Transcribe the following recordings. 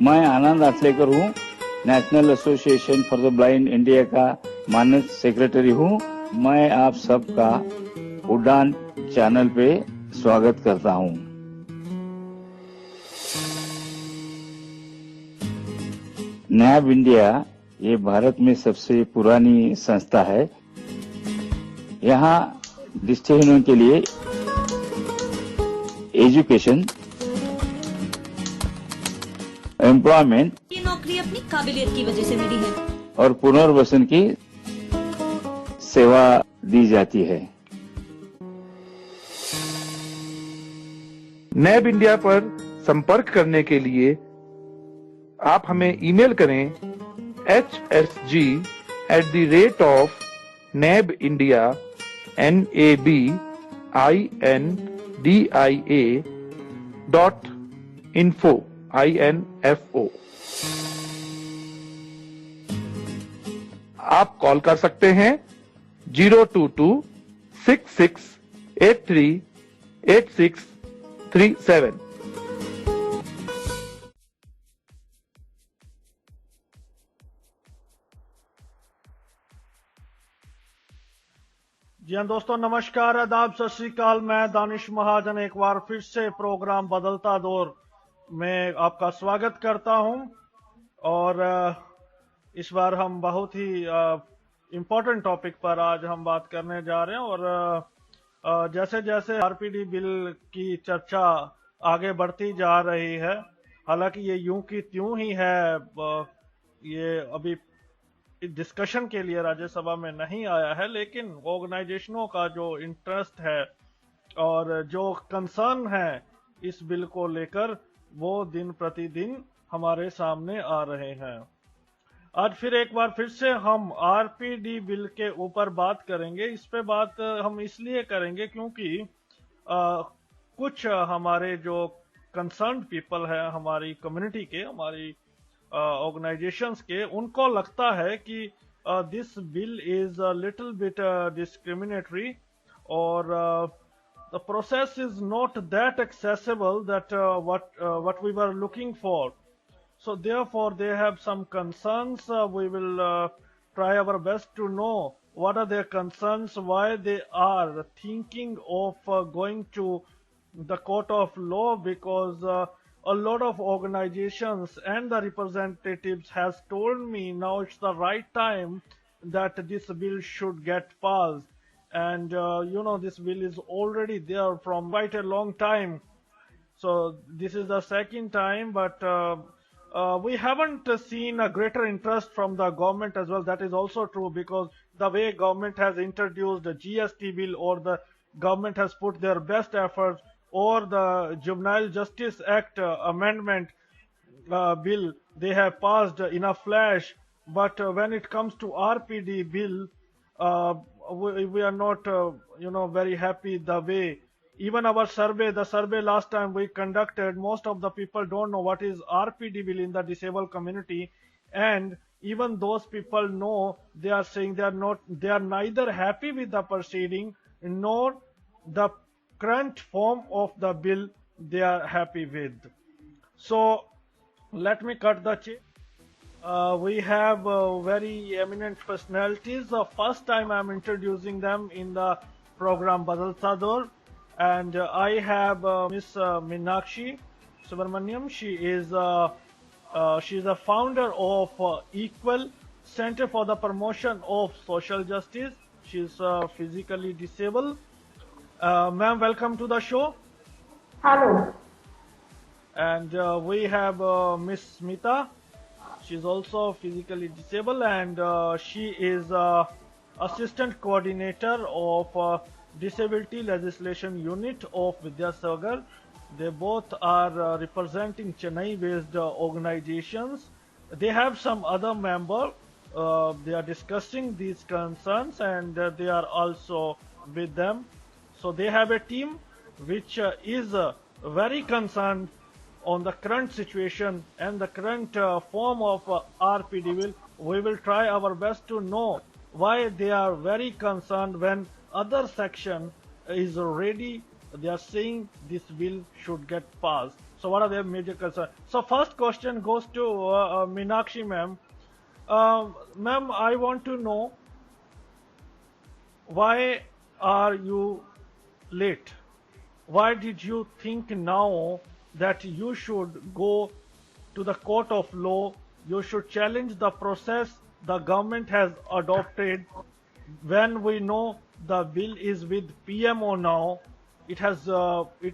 मैं आनंद आचलेकर हूँ, national association for the blind India का मानद सेक्रेटरी हूँ। मैं आप सबका उड़ान चैनल पे स्वागत करता हूँ। नैब इंडिया ये भारत में सबसे पुरानी संस्था है। यहाँ दृष्टिहीनों के लिए एजुकेशन, एम्प्लॉयमेंट, ये नौकरी अपनी काबिलियत की वजह से मिली है और पुनर्वसन की सेवा दी जाती है। नैब इंडिया पर संपर्क करने के लिए आप हमें ईमेल करें hsg@nabindia.info। आप कॉल कर सकते हैं 022-6683-8637। जी हाँ दोस्तों, नमस्कार, आदाब, सत श्री अकाल। मैं दानिश महाजन एक बार फिर से प्रोग्राम बदलता दौर में आपका स्वागत करता हूं। और इस बार हम बहुत ही इम्पोर्टेंट टॉपिक पर आज हम बात करने जा रहे हैं। और जैसे जैसे आरपीडी बिल की चर्चा आगे बढ़ती जा रही है, हालांकि ये यूं की त्यों ही है, ये अभी डिस्कशन के लिए राज्यसभा में नहीं आया है, लेकिन ऑर्गेनाइजेशनों का जो इंटरेस्ट है और जो कंसर्न है इस बिल को लेकर, वो दिन प्रतिदिन हमारे सामने आ रहे हैं। आज फिर एक बार फिर से हम आरपीडी बिल के ऊपर बात करेंगे। इस पे बात हम इसलिए करेंगे क्योंकि कुछ हमारे जो कंसर्न्ड पीपल है, हमारी कम्युनिटी के, हमारी ऑर्गेनाइजेशंस के, उनको लगता है कि this bill is a little bit discriminatory और the process is not that accessible that what we were looking for. So therefore they have some concerns. We will try our best to know what are their concerns, why they are thinking of going to the court of law, because a lot of organizations and the representatives has told me now it's the right time that this bill should get passed. And this bill is already there from quite a long time. So this is the second time, but we haven't seen a greater interest from the government as well. That is also true, because the way government has introduced the GST bill, or the government has put their best efforts, or the Juvenile Justice Act amendment bill, they have passed in a flash. But when it comes to RPD bill, we are not very happy the way. Even our survey, the survey last time we conducted, most of the people don't know what is RPD bill in the disabled community. And even those people know, they are saying they are neither happy with the proceeding nor the current form of the bill they are happy with. So let me cut the chase. We have very eminent personalities. First time I'm introducing them in the program Badalta Daur. And I have Miss Meenakshi Subramaniam. She's a founder of Equal Center for the Promotion of Social Justice. She's physically disabled. Ma'am, welcome to the show. Hello. And we have Miss Smita. She's also physically disabled, and she is assistant coordinator of Disability Legislation Unit of Vidyasagar. They both are representing Chennai-based organizations. They have some other member. They are discussing these concerns, and they are also with them. So they have a team which is very concerned on the current situation and the current form of RPD bill. We will try our best to know why they are very concerned when other section is ready. They are saying this bill should get passed. So what are their major concerns? So first question goes to Meenakshi ma'am. Ma'am, I want to know, why are you late? Why did you think now that you should go to the court of law? You should challenge the process the government has adopted, when we know the bill is with PMO now. It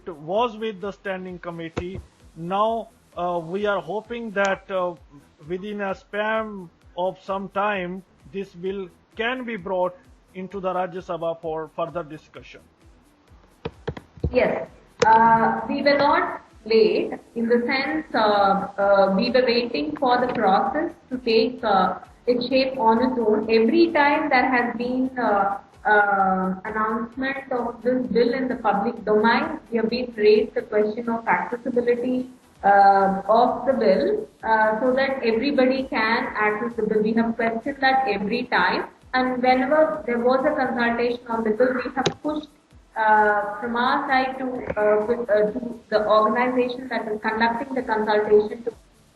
was with the standing committee. Now we are hoping that within a span of some time this bill can be brought into the Rajya Sabha for further discussion. Yes, we were not late in the sense we were waiting for the process to take its shape on its own. Every time there has been announcement of this bill in the public domain, we have been raised the question of accessibility of the bill so that everybody can access the bill. We have questioned that every time, and whenever there was a consultation on the bill, we have pushed from our side to the organization that is conducting the consultation to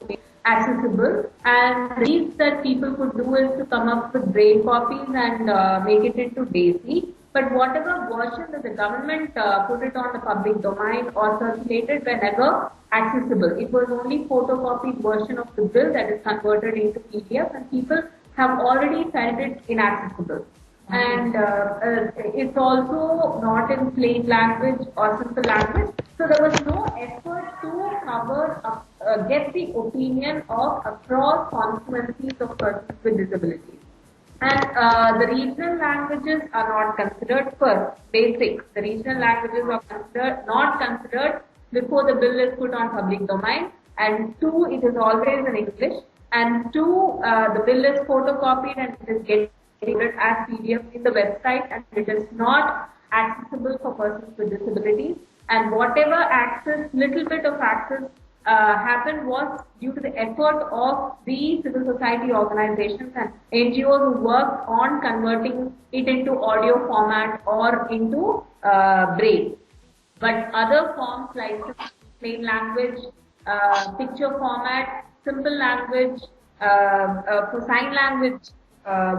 be accessible, and the least that people could do is to come up with braille copies and make it into DAISY. But whatever version that the government put it on the public domain or circulated were never accessible. It was only photocopied version of the bill that is converted into PDF, and people have already felt it inaccessible. And it's also not in plain language or simple language. So there was no effort to cover, get the opinion of across constituencies of persons with disabilities. And the regional languages are not considered for basics. The regional languages are not considered before the bill is put on public domain. And two, it is always in English. And two, the bill is photocopied and it is getting as PDF in the website, and it is not accessible for persons with disabilities. And whatever access, little bit of access happened was due to the effort of the civil society organizations and NGOs who worked on converting it into audio format or into braille. But other forms like plain language, picture format, simple language, for sign language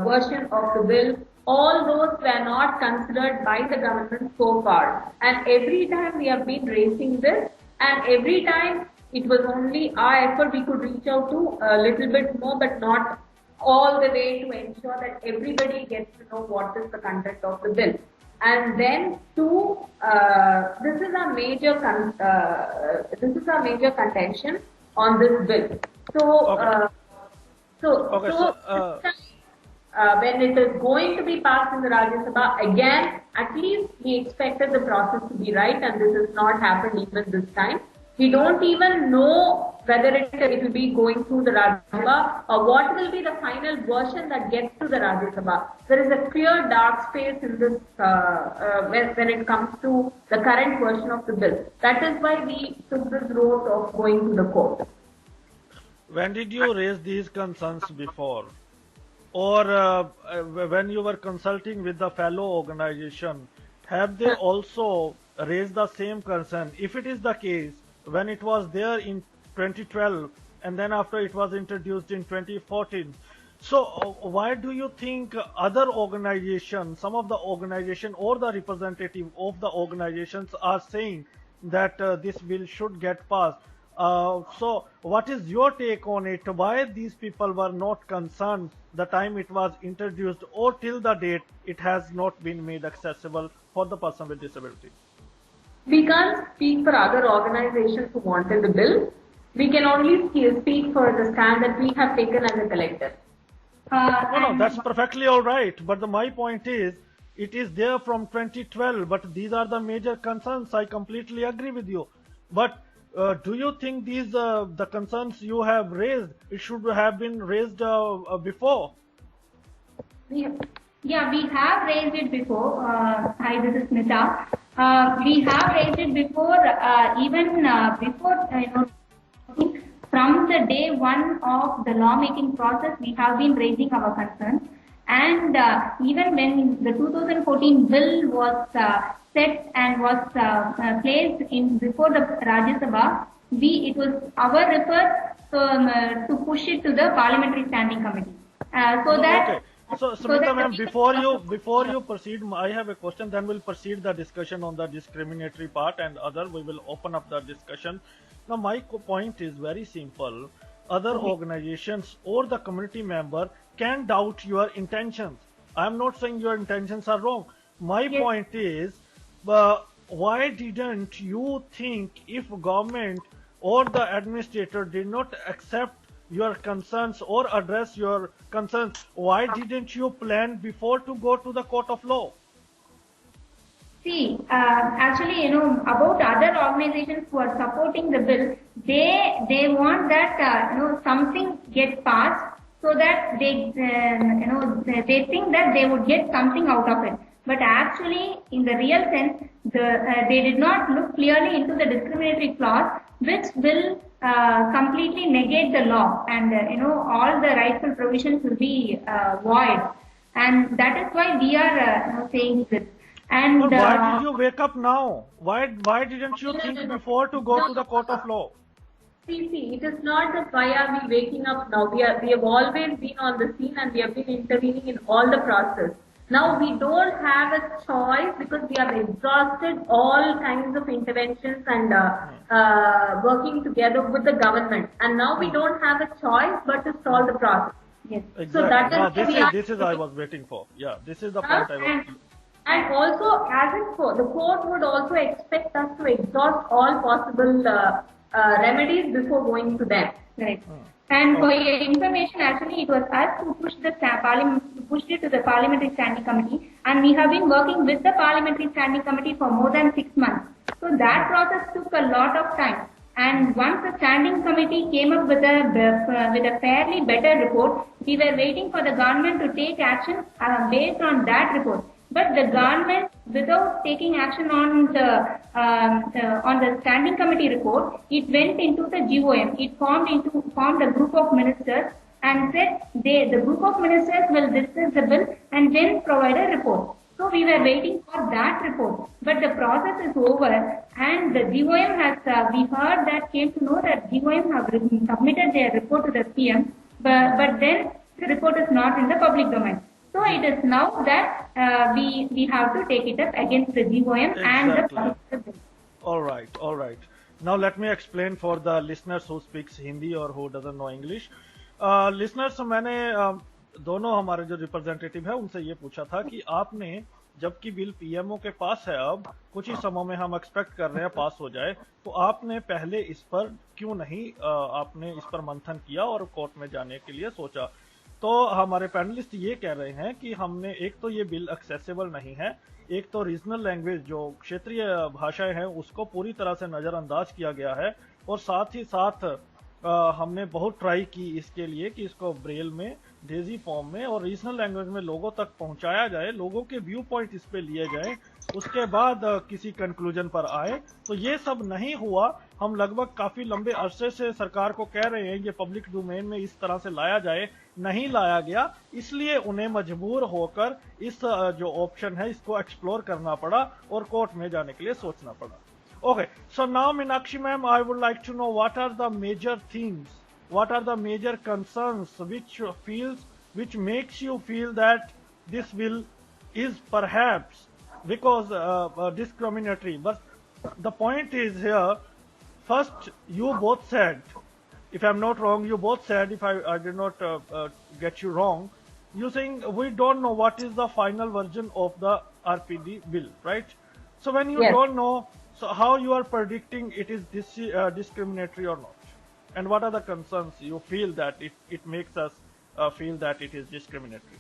version of the bill, all those were not considered by the government so far. And every time we have been raising this, and every time it was only our effort, we could reach out to a little bit more, but not all the way to ensure that everybody gets to know what is the content of the bill. And then two, this is a major contention on this bill. So, when it is going to be passed in the Rajya Sabha, again, at least we expected the process to be right, and this has not happened even this time. We don't even know whether it will be going through the Rajya Sabha or what will be the final version that gets to the Rajya Sabha. There is a clear dark space in this when it comes to the current version of the bill. That is why we took this road of going to the court. When did you raise these concerns before? Or when you were consulting with the fellow organization, have they also raised the same concern? If it is the case, when it was there in 2012 and then after it was introduced in 2014, so why do you think other organizations, some of the organization or the representative of the organizations are saying that this bill should get passed? So what is your take on it? Why these people were not concerned the time it was introduced, or till the date it has not been made accessible for the person with disability? We can't speak for other organizations who wanted the bill. We can only speak for the stand that we have taken as a collective. No, that's perfectly all right. But my point is, it is there from 2012, but these are the major concerns. I completely agree with you. But do you think these the concerns you have raised, it should have been raised before? Yeah, we have raised it before. Hi, this is Nita. We have raised it before, even before, from the day one of the lawmaking process, we have been raising our concerns. And even when the 2014 bill was set and was placed in before the Rajya Sabha, it was our refer to push it to the Parliamentary Standing Committee. Okay. So, Smita ma'am, before you proceed, I have a question. Then we'll proceed the discussion on the discriminatory part, and other we will open up the discussion. Now, my point is very simple. Other organizations or the community member can doubt your intentions. I'm not saying your intentions are wrong. My point is, why didn't you think, if government or the administrator did not accept your concerns or address your concerns, why didn't you plan before to go to the court of law? See, actually, about other organizations who are supporting the bill, they want that something get passed so that they think that they would get something out of it. But actually, in the real sense, they did not look clearly into the discriminatory clause, which will completely negate the law, and all the rightful provisions will be void, and that is why we are saying this. And but why did you wake up now? Why didn't you think before to go to the court of law? See, it is not that why are we waking up now. We have always been on the scene and we have been intervening in all the process. Now we don't have a choice because we have exhausted all kinds of interventions and working together with the government. And now we don't have a choice but to solve the process. yes. Exactly. So that is This is I was waiting for. Yeah, this is the point I was. And also, as it for the court would also expect us to exhaust all possible remedies before going to them. Right. And for your information, actually, it was us who pushed pushed it to the Parliamentary Standing Committee, and we have been working with the Parliamentary Standing Committee for more than 6 months. So that process took a lot of time. And once the Standing Committee came up with a fairly better report, we were waiting for the government to take action based on that report. But the government, without taking action on the Standing Committee report, it went into the GOM. It formed a group of ministers and said the group of ministers will discuss the bill and then provide a report. So we were waiting for that report. But the process is over, and the GOM has, we heard that came to know that GOM have submitted their report to the PM, but then the report is not in the public domain. So it is now that we have to take it up against the GOM and the public. All right. Now let me explain for the listeners who speaks Hindi or who doesn't know English. Listeners, मैंने दोनों हमारे जो representative है उनसे ये पूछा था कि आपने, जबकि बिल पीएमओ के पास है, अब कुछ ही समय में हम एक्सपेक्ट कर रहे हैं पास हो जाए, तो आपने पहले इस पर क्यों नहीं आपने इस पर मंथन किया और कोर्ट में जाने के लिए सोचा? तो हमारे पैनलिस्ट ये कह रहे हैं कि हमने, एक तो ये बिल एक्सेसिबल नहीं है, एक तो रीजनल लैंग्वेज जो क्षेत्रीय भाषाएं हैं उसको पूरी तरह से नजरअंदाज किया गया है, और साथ ही साथ हमने बहुत ट्राई की इसके लिए कि इसको ब्रेल में, डेजी फॉर्म में और रीजनल लैंग्वेज में लोगों तक पहुंचाया जाए, लोगों के व्यू पॉइंट इस पे लिए जाए, उसके बाद किसी कंक्लूजन पर आए। तो ये सब नहीं हुआ। हम लगभग काफी लंबे अरसे से सरकार को कह रहे हैं ये पब्लिक डोमेन में इस तरह से लाया जाए, नहीं लाया गया, इसलिए उन्हें मजबूर होकर इस जो ऑप्शन है इसको एक्सप्लोर करना पड़ा और कोर्ट में जाने के लिए सोचना पड़ा। Okay, so now Meenakshi ma'am, I would like to know what are the major themes, what are the major concerns which makes you feel that this bill is perhaps because discriminatory. But the point is here, first you both said, if I'm not wrong, you both said, if I did not get you wrong, you saying we don't know what is the final version of the RPD bill, right? So when you don't know, so how you are predicting it is discriminatory or not? And what are the concerns you feel that it makes us feel that it is discriminatory?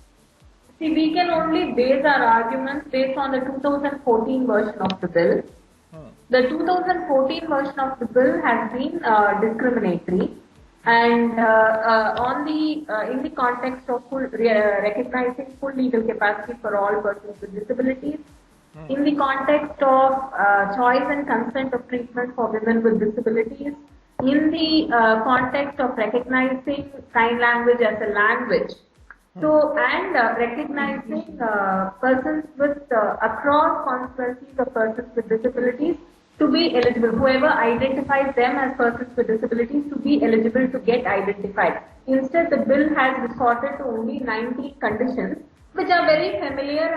See, we can only base our arguments based on the 2014 version of the bill. The 2014 version of the bill has been discriminatory, and in the context of recognizing full legal capacity for all persons with disabilities, in the context of choice and consent of treatment for women with disabilities, in the context of recognizing sign language as a language, so and recognizing persons with across constituencies of persons with disabilities to be eligible, whoever identifies them as persons with disabilities to be eligible to get identified. Instead, the bill has resorted to only 90 conditions, which are very familiar,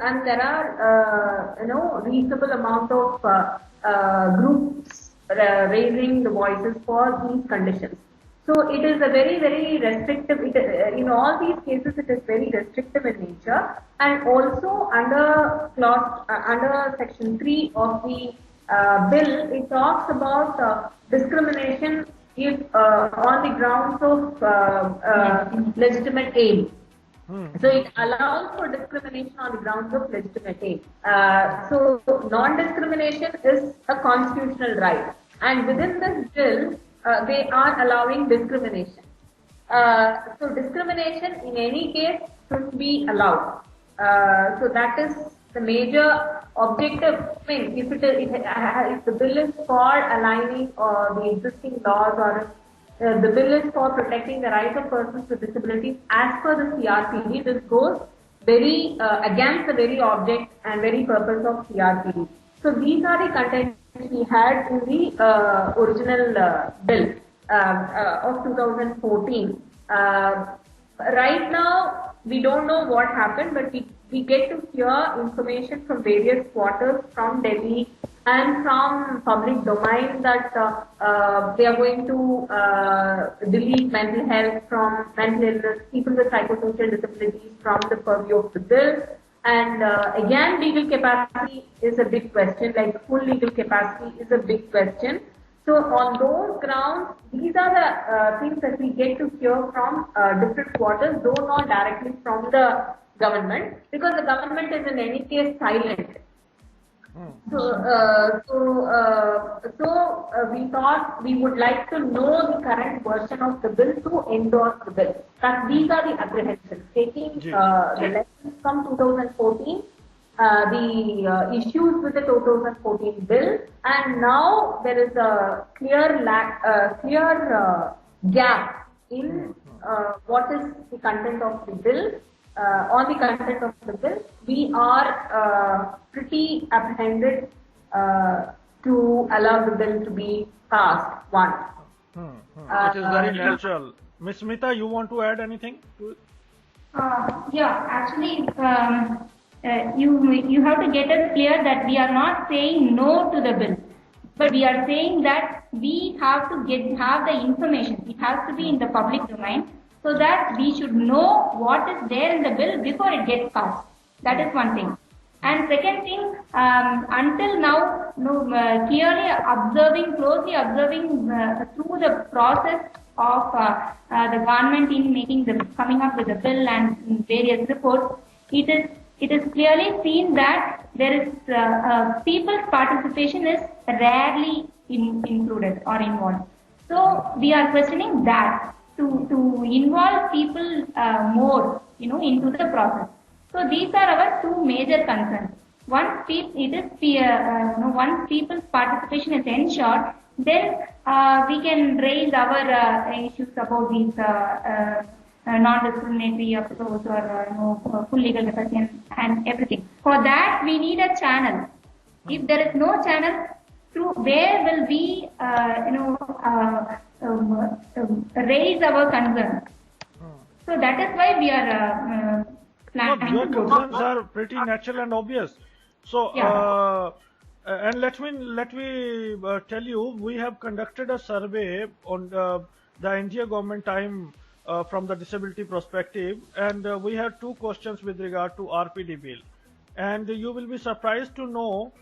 and there are reasonable amount of groups raising the voices for these conditions. So it is a very, very restrictive, in all these cases it is very restrictive in nature, and also under section 3 of the bill, it talks about discrimination if on the grounds of legitimate aim. So it allows for discrimination on the grounds of legitimate aim. So non-discrimination is a constitutional right, and within this bill, they are allowing discrimination. So discrimination in any case should be allowed. So that is the major objective thing. If the bill is for aligning the existing laws, or the bill is for protecting the rights of persons with disabilities as per the CRPD, this goes very against the very object and very purpose of CRPD. So these are the contents we had in the original bill of 2014. Right now, we don't know what happened, but we get to hear information from various quarters from Delhi and from public domain that they are going to delete mental health from mental illness, people with psychosocial disabilities from the purview of the bill. And again, legal capacity is a big question, like full legal capacity is a big question. So on those grounds, these are the things that we get to hear from different quarters, though not directly from the government, because the government is in any case silent. So we thought we would like to know the current version of the bill to endorse the bill. That these are the apprehensions, taking the lessons from 2014, the issues with the 2014 bill, and now there is a clear gap in what is the content of the bill. On the content of the bill, we are pretty apprehended to allow the bill to be passed once. It is very natural. Ms. Smita, you want to add anything to it? Yeah, actually, you have to get it clear that we are not saying no to the bill, but we are saying that we have to have the information. It has to be in the public domain, so that we should know what is there in the bill before it gets passed. That is one thing. And second thing, until now, closely observing through the process of the government in coming up with the bill and various reports, it is clearly seen that there is people's participation is rarely included or involved. So we are questioning that. To involve people more, into the process. So these are our two major concerns. Once people's participation is ensured, then we can raise our issues about these non-discriminatory approach or full legal capacity and everything. For that, we need a channel. If there is no channel, through where will we raise our concerns? So that is why we are planning. Your concerns are pretty natural and obvious. So, Yeah. and let me tell you, we have conducted a survey on the NGO government time from the disability perspective, and we had two questions with regard to RPD bill. And you will be surprised to know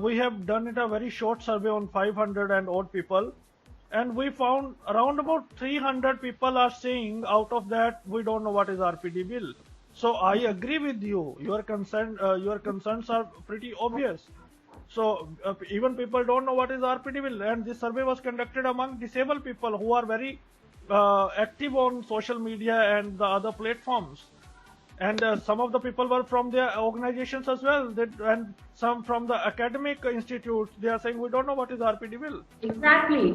we have done it a very short survey on 500 and odd people, and we found around about 300 people are saying out of that we don't know what is RPD bill. So I agree with you. Your concerns are pretty obvious. So even people don't know what is RPD bill, and this survey was conducted among disabled people who are very active on social media and the other platforms. And some of the people were from their organizations as well, and some from the academic institutes. They are saying we don't know what is RPD bill. Exactly.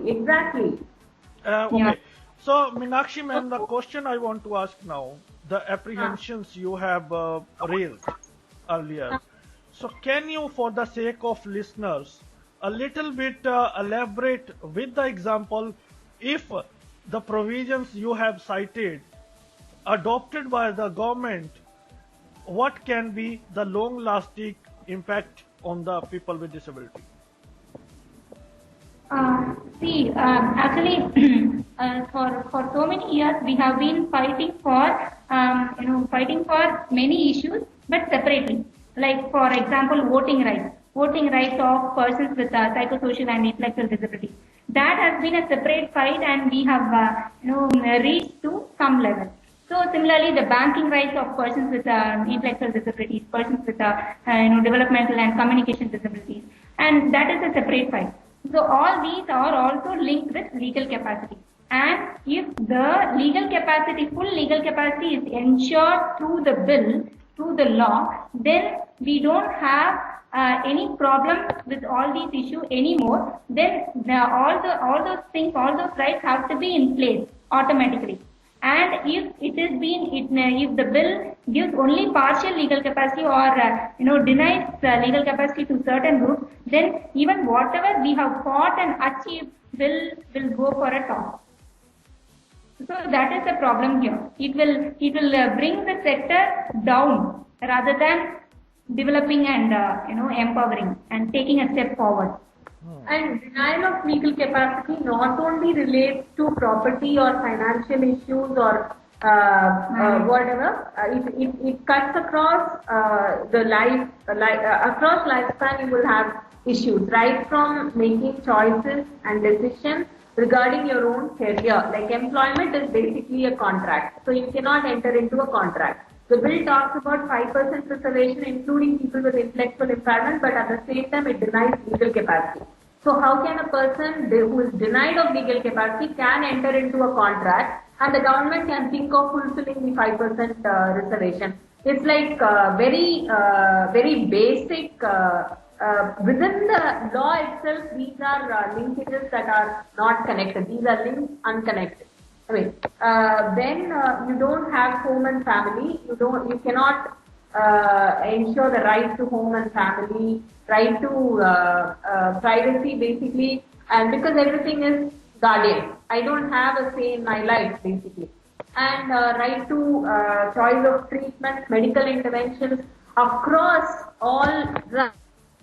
Okay. Yeah. So Meenakshi ma'am, the question I want to ask now, the apprehensions you have raised earlier. So can you, for the sake of listeners, a little bit elaborate with the example, if the provisions you have cited adopted by the government, what can be the long lasting impact on the people with disability? Actually, for so many years we have been fighting for many issues, but separately. Like for example, voting rights of persons with psychosocial and intellectual disabilities. That has been a separate fight, and we have reached to some level. So similarly, the banking rights of persons with intellectual disabilities, persons with developmental and communication disabilities, and that is a separate fight. So all these are also linked with legal capacity. And if the legal capacity, full legal capacity is ensured through the bill, through the law, then we don't have any problem with all these issues anymore. Then all those things, all those rights have to be in place automatically. And if if the bill gives only partial legal capacity or denies legal capacity to certain groups, then even whatever we have fought and achieved will go for a toss. So that is the problem here. It will bring the sector down rather than developing and empowering and taking a step forward. And denial of legal capacity not only relates to property or financial issues or whatever, it cuts across across lifespan. You will have issues right from making choices and decisions regarding your own career. Like employment is basically a contract, so you cannot enter into a contract. The bill talks about 5% reservation, including people with intellectual impairment, but at the same time it denies legal capacity. So how can a person who is denied of legal capacity can enter into a contract and the government can think of fulfilling the 5% reservation? It's like very basic. Within the law itself, these are linkages that are not connected. These are links unconnected. I mean, when you don't have home and family, you cannot ensure the right to home and family, right to privacy basically, and because everything is guardian. I don't have a say in my life basically. And right to choice of treatment, medical interventions across all,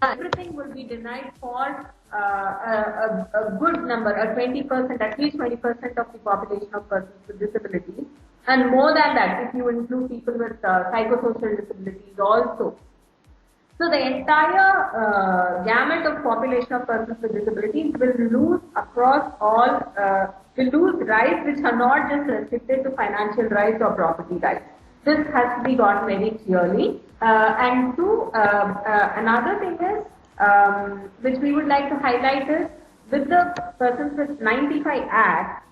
everything will be denied for a good number, a 20%, at least 20% of the population of persons with disabilities. And more than that, if you include people with psychosocial disabilities also. So the entire gamut of population of persons with disabilities will lose across all, will lose rights which are not just restricted to financial rights or property rights. This has to be got very clearly. And another thing is, which we would like to highlight is, with the Persons with 95 Act,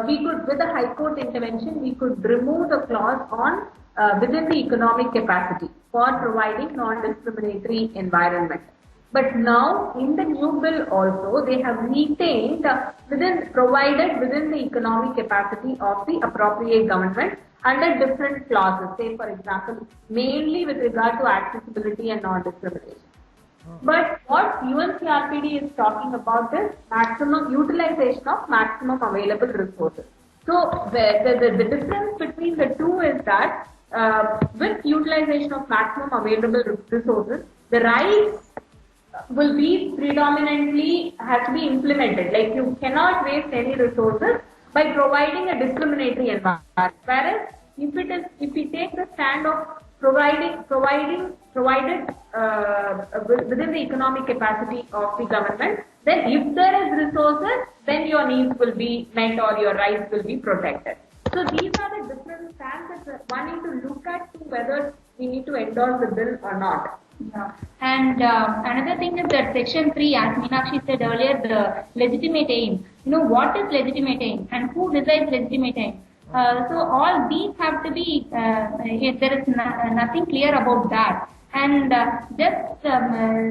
we could, with the High Court intervention, we could remove the clause on within the economic capacity for providing non-discriminatory environment. But now, in the new bill also, they have retained provided within the economic capacity of the appropriate government under different clauses. Say, for example, mainly with regard to accessibility and non-discrimination. But what UNCRPD is talking about is maximum utilization of maximum available resources. So the difference between the two is that with utilization of maximum available resources, the rights will be predominantly has to be implemented. Like you cannot waste any resources by providing a discriminatory environment. Whereas if we take the stand of provided within the economic capacity of the government, then if there is resources, then your needs will be met or your rights will be protected. So these are the different stands that one need to look at to whether we need to endorse the bill or not. Yeah. And another thing is that Section 3, as Meenakshi said earlier, the legitimate aim. What is legitimate aim and who decides legitimate aim? So all these have to be, there is nothing clear about that. And just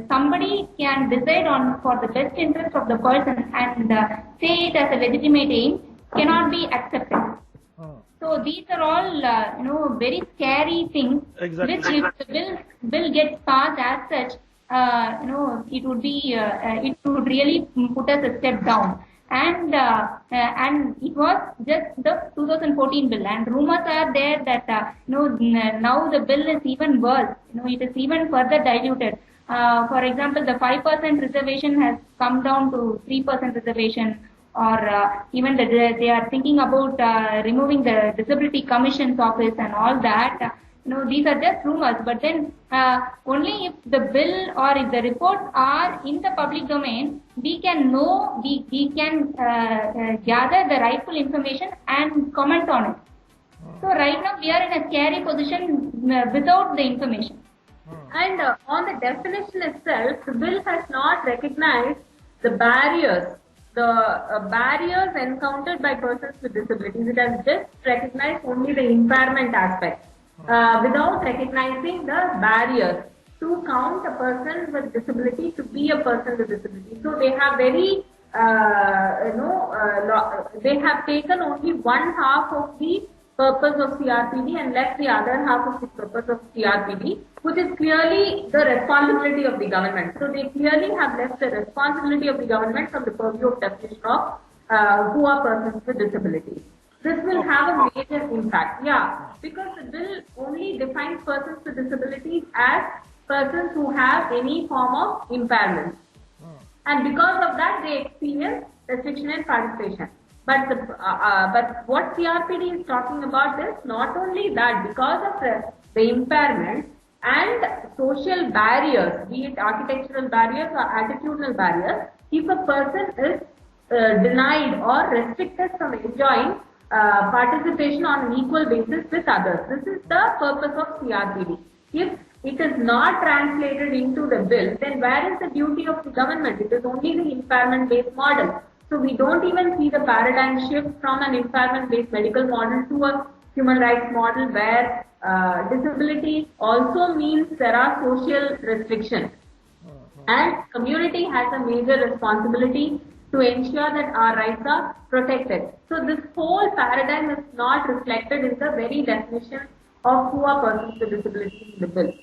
somebody can decide on for the best interest of the person and say it as a legitimate aim cannot be accepted. So these are all, very scary things, Exactly. which if the bill gets passed as such, it would be it would really put us a step down. And it was just the 2014 bill, and rumors are there that now the bill is even worse. It is even further diluted. For example, the 5% reservation has come down to 3% reservation, or even they are thinking about removing the Disability Commission's office and all that. These are just rumors, but then only if the bill or if the reports are in the public domain, we can know, we can gather the rightful information and comment on it. So right now we are in a scary position without the information. And on the definition itself, the bill has not recognized the barriers encountered by persons with disabilities. It has just recognized only the impairment aspect, without recognizing the barriers to count a person with disability to be a person with disability. So they have they have taken only one half of the purpose of CRPD and left the other half of the purpose of CRPD, which is clearly the responsibility of the government. So they clearly have left the responsibility of the government from the purview of definition of who are persons with disabilities. This will have a major impact, because the bill only defines persons with disabilities as persons who have any form of impairment. And because of that, they experience restriction in participation. But what CRPD is talking about is not only that, because of the impairment and social barriers, be it architectural barriers or attitudinal barriers, if a person is denied or restricted from enjoying participation on an equal basis with others. This is the purpose of CRPD. If it is not translated into the bill, then where is the duty of the government? It is only the impairment-based model. So we don't even see the paradigm shift from an impairment-based medical model to a human rights model where disability also means there are social restrictions. And community has a major responsibility to ensure that our rights are protected. So this whole paradigm is not reflected in the very definition of who are persons with disabilities in the bill.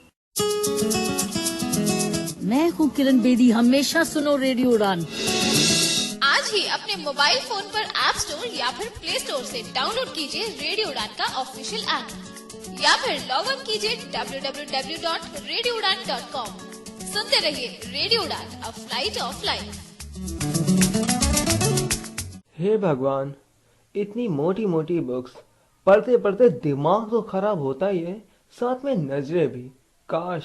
मैं हूँ किरण बेदी, हमेशा सुनो radio उड़ान। आज ही अपने mobile phone पर app store या फिर प्ले स्टोर से डाउनलोड कीजिए रेडियो उड़ान का ऑफिशियल ऐप, या फिर लॉग इन कीजिए www.radioudaan.com। सुनते रहिए रेडियो उड़ान, अ फ्लाइट ऑफ लाइफ। हे भगवान, इतनी मोटी मोटी बुक्स पढ़ते पढ़ते दिमाग तो खराब होता ही है, साथ में नजरें भी। काश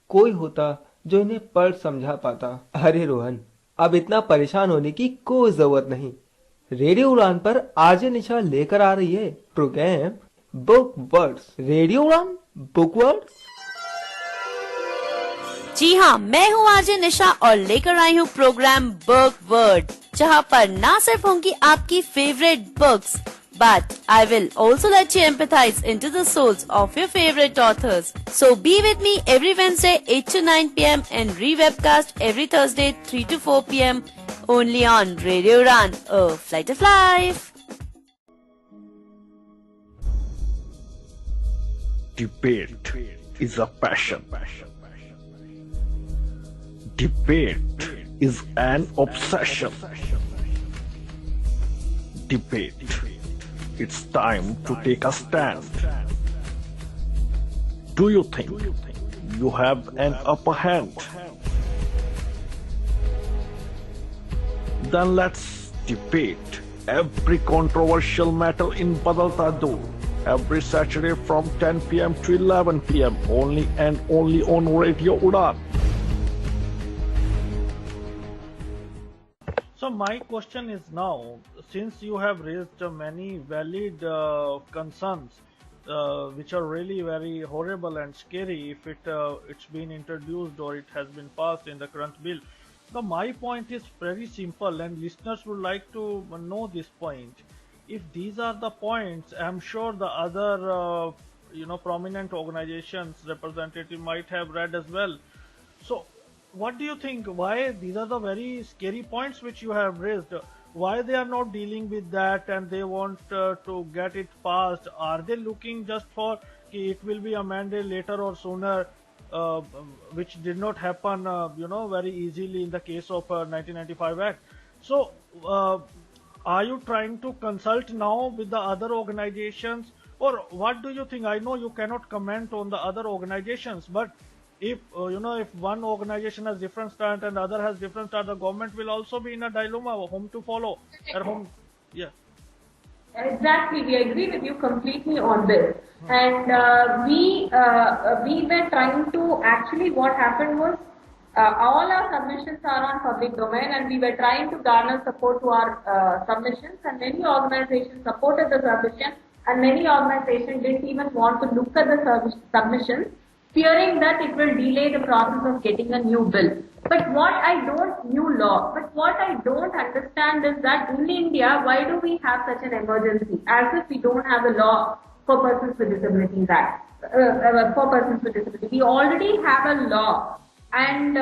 कोई होता जो इन्हें पढ़ समझा पाता। अरे रोहन, अब इतना परेशान होने की कोई जरूरत नहीं। रेडियो उड़ान पर आरजे निशा लेकर आ रही है प्रोग्राम बुक वर्ड्स। रेडियो उड़ान बुक वर्ड्स। जी हाँ, मैं हूँ आरजे निशा और लेकर आई हूँ प्रोग्राम बुक वर्ड, जहाँ पर ना सिर्फ होंगी आपकी favourite books, but I will also let you empathize into the souls of your favorite authors. So be with me every Wednesday 8 to 9 p.m. and re-webcast every Thursday 3 to 4 p.m. only on Radioudaan, a flight of life. Debate is a passion. Debate is an obsession. Debate. It's time to take a stand. Do you think you have an upper hand? Then let's debate every controversial matter in Badalta every Saturday from 10 p.m. to 11 p.m. only and only on Radio Udaan. So my question is now, since you have raised many valid concerns, which are really very horrible and scary if it's been introduced or it has been passed in the current bill. So my point is very simple, and listeners would like to know this point. If these are the points, I'm sure the other prominent organizations representative might have read as well. So what do you think? Why these are the very scary points which you have raised? Why they are not dealing with that and they want to get it passed? Are they looking just for it will be amended later or sooner? which did not happen, very easily in the case of 1995 Act. So, are you trying to consult now with the other organizations, or what do you think? I know you cannot comment on the other organizations, but if if one organization has different stand and other has different stand, the government will also be in a dilemma whom to follow or whom. Yeah. Exactly, we agree with you completely on this. And we were trying to, actually what happened was, all our submissions are on public domain, and we were trying to garner support to our submissions, and many organizations supported the submission, and many organizations didn't even want to look at the submissions, fearing that it will delay the process of getting a new bill. But what I don't understand is that in India, why do we have such an emergency? As if we don't have a law for persons with disabilities act, for persons with disabilities. We already have a law, and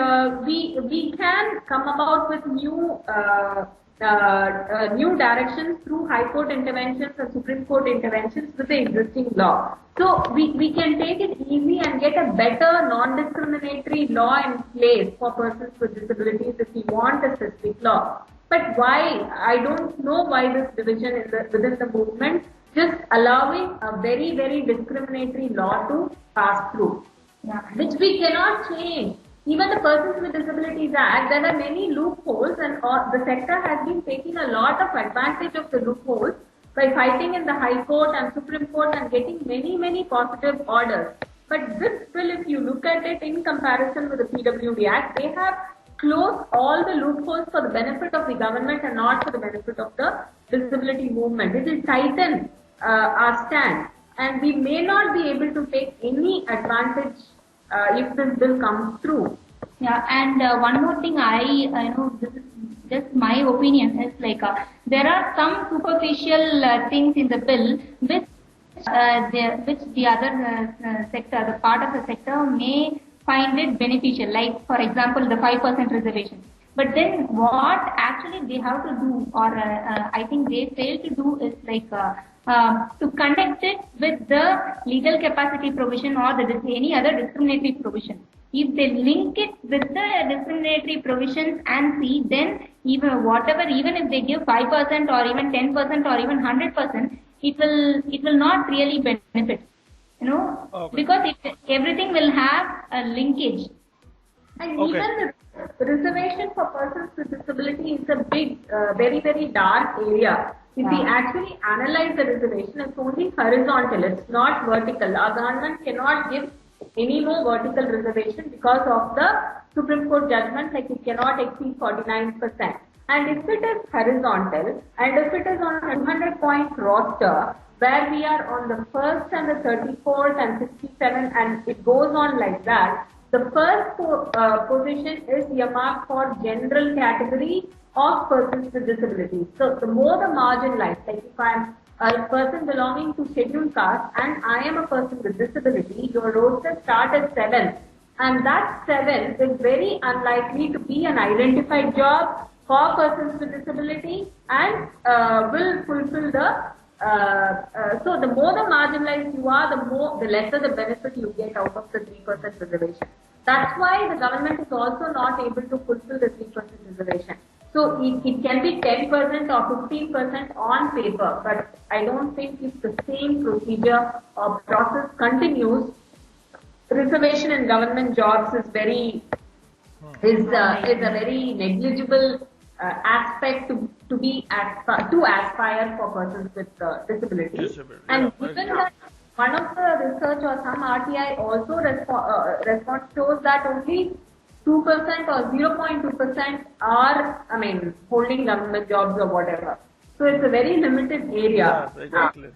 we can come about with new directions through High Court interventions and Supreme Court interventions with the existing law. So we can take it easy and get a better non-discriminatory law in place for persons with disabilities if we want a specific law. But why? I don't know why this division within the movement just allowing a very, very discriminatory law to pass through, which we cannot change. Even the Persons with Disabilities Act, there are many loopholes, and the sector has been taking a lot of advantage of the loopholes by fighting in the High Court and Supreme Court and getting many, many positive orders. But this bill, if you look at it in comparison with the PWD Act, they have closed all the loopholes for the benefit of the government and not for the benefit of the disability movement. It will tighten our stand, and we may not be able to take any advantage if this bill comes through. Yeah, and one more thing, I know this is just my opinion, is like there are some superficial things in the bill which the other sector, the part of the sector may find it beneficial, like for example the 5% reservation. But then what actually they have to do, or I think they fail to do, is like to connect it with the legal capacity provision or any other discriminatory provision. If they link it with the discriminatory provisions and see, then even if they give 5% or even 10% or even 100%, it will not really benefit, because everything will have a linkage. And even the reservation for persons with disability is a big, very, very dark area. If we actually analyze the reservation, it's only horizontal, it's not vertical. Our government cannot give any more vertical reservation because of the Supreme Court judgment, like it cannot exceed 49%. And if it is horizontal, and if it is on a 200-point roster, where we are on the 1st and the 34th and 67th, and it goes on like that, the first position is earmarked for general category of persons with disabilities. So the more the margin lies, like if I am a person belonging to scheduled caste and I am a person with disability, your roster starts at 7, and that 7 is very unlikely to be an identified job for persons with disability and will fulfill the so the more the marginalized you are, the lesser the benefit you get out of the 3% reservation. That's why the government is also not able to fulfill the 3% reservation. So it can be 10% or 15% on paper, but I don't think if the same procedure or process continues, reservation in government jobs is a very negligible aspect to aspire for persons with disabilities. And given that one of the research or some RTI also response shows that only 2% or 0.2% are, holding government jobs or whatever. So it's a very limited area. Yeah, exactly.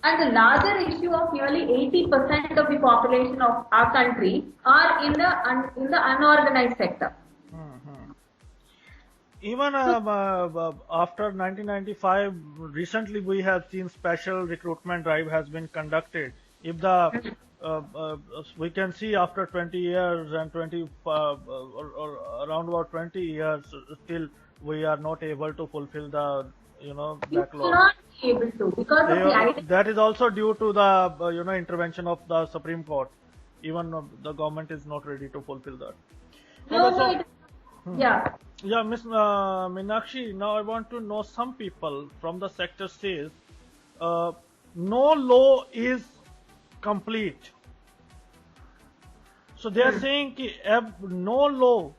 And the larger issue of nearly 80% of the population of our country are in the unorganized sector. Even after 1995, recently we have seen special recruitment drive has been conducted. If the we can see after 20 years and around about 20 years, still we are not able to fulfill the backlog. You cannot be able to because of the that is also due to the intervention of the Supreme Court. even the government is not ready to fulfill that. Yeah. Yeah, Miss Meenakshi, now I want to know, some people from the sector says no law is complete. So they are saying no law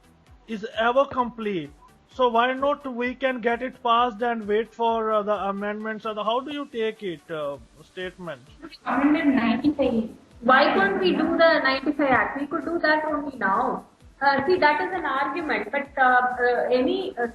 is ever complete. So why not we can get it passed and wait for the amendments? How do you take it, statement? Amendment 95. Why can't we do the 95 Act? We could do that only now. See, that is an argument, but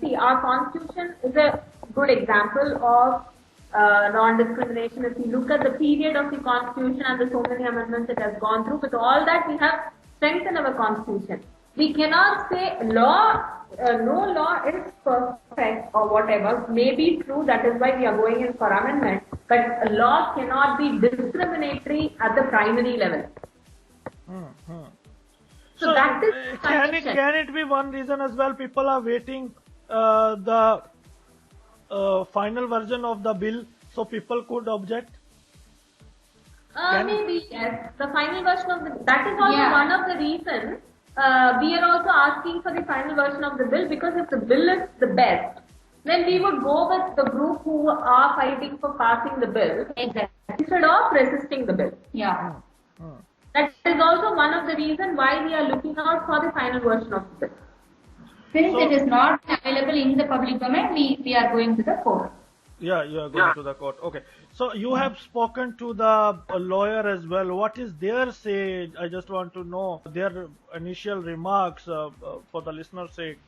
see, our constitution is a good example of non-discrimination. If you look at the period of the constitution and the so many amendments it has gone through, with all that we have strengthened our constitution. We cannot say no law is perfect or whatever. May be true, that is why we are going in for amendment, but a law cannot be discriminatory at the primary level. So that is can it be one reason as well? People are waiting the final version of the bill, so people could object. Maybe yes. The final version of that is also one of the reasons we are also asking for the final version of the bill, because if the bill is the best, then we would go with the group who are fighting for passing the bill instead of resisting the bill. Yeah. That is also one of the reasons why we are looking out for the final version of the bill. Since it is not available in the public domain, we are going to the court. Yeah, you are going to the court. Okay. So you have spoken to the lawyer as well. What is their say? I just want to know their initial remarks for the listener's sake.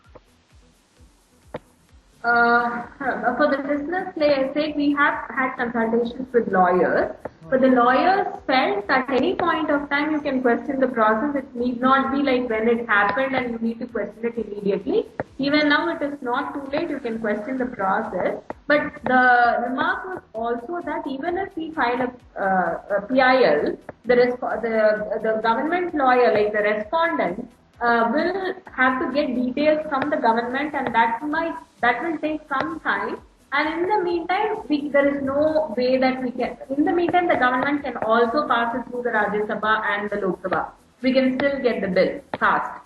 For the listeners' sake, we have had consultations with lawyers, but the lawyers felt at any point of time you can question the process. It need not be like when it happened and you need to question it immediately. Even now it is not too late, you can question the process. But the remark was also that even if we file a PIL, the government lawyer, like the respondent, will have to get details from the government, and that will take some time. And in the meantime, there is no way that we can. In the meantime, the government can also pass it through the Rajya Sabha and the Lok Sabha. We can still get the bill passed.